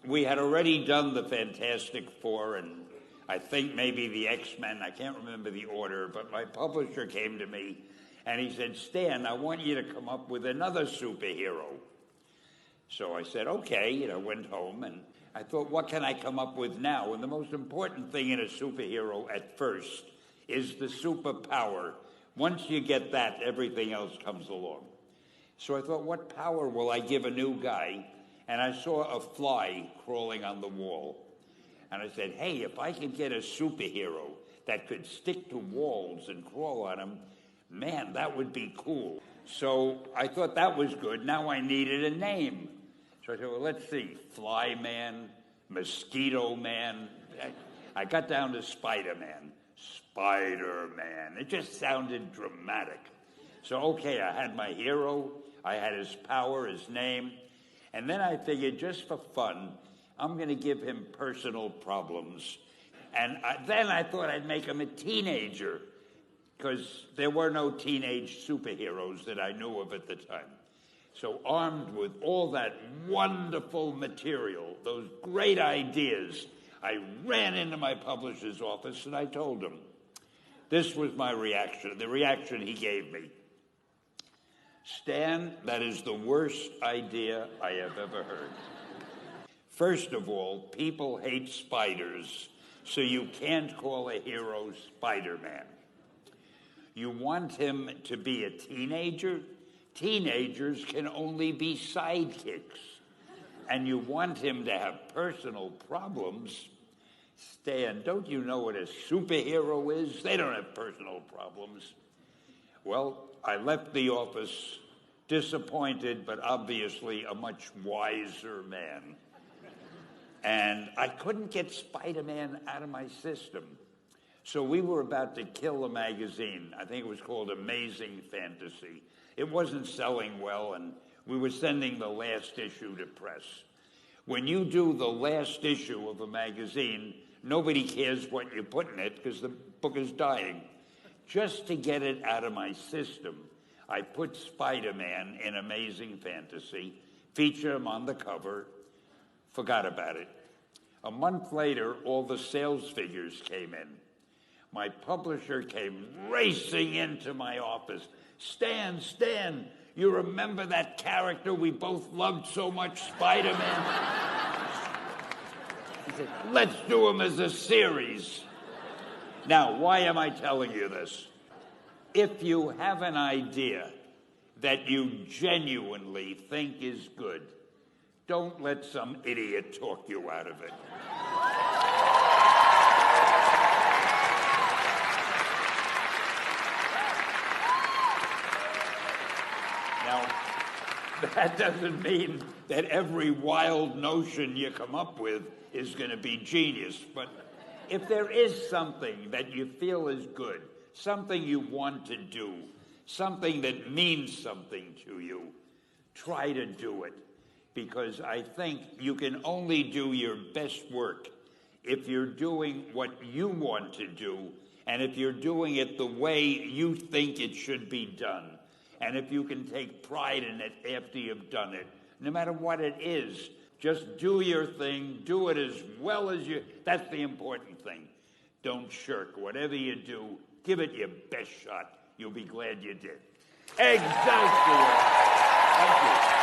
We had already done the Fantastic Four and I think maybe the X-Men. I can't remember the order, but my publisher came to me and he said, Stan, I want you to come up with another superhero. So I said, okay, went home and I thought, what can I come up with now? And the most important thing in a superhero at first is the superpower. Once you get that, everything else comes along. So I thought, what power will I give a new guy? And I saw a fly crawling on the wall. And I said, hey, if I could get a superhero that could stick to walls and crawl on them, man, that would be cool. So I thought that was good. Now I needed a name. So I said, well, let's see, Fly Man, Mosquito Man. I got down to Spider-Man. Spider-Man. It just sounded dramatic. So, okay, I had my hero. I had his power, his name. And then I figured, just for fun, I'm going to give him personal problems. And then I thought I'd make him a teenager, because there were no teenage superheroes that I knew of at the time. So armed with all that wonderful material, those great ideas, I ran into my publisher's office and I told him. This was my reaction, the reaction he gave me. Stan, that is the worst idea I have ever heard. First of all, people hate spiders, so you can't call a hero Spider-Man. You want him to be a teenager? Teenagers can only be sidekicks. And you want him to have personal problems? Stan, don't you know what a superhero is? They don't have personal problems. Well, I left the office disappointed, but obviously a much wiser man. And I couldn't get Spider-Man out of my system. So we were about to kill a magazine. I think it was called Amazing Fantasy. It wasn't selling well, and we were sending the last issue to press. When you do the last issue of a magazine, nobody cares what you put in it because the book is dying. Just to get it out of my system, I put Spider-Man in Amazing Fantasy, featured him on the cover, forgot about it. A month later, all the sales figures came in. My publisher came racing into my office. Stan, you remember that character we both loved so much, Spider-Man? He said, let's do him as a series. Now, why am I telling you this? If you have an idea that you genuinely think is good, don't let some idiot talk you out of it. Now, that doesn't mean that every wild notion you come up with is going to be genius. But if there is something that you feel is good, something you want to do, something that means something to you, try to do it. Because I think you can only do your best work if you're doing what you want to do, and if you're doing it the way you think it should be done. And if you can take pride in it after you've done it, no matter what it is, just do your thing, do it as well as you, that's the important thing. Don't shirk. Whatever you do, give it your best shot. You'll be glad you did. Excelsior! Thank you.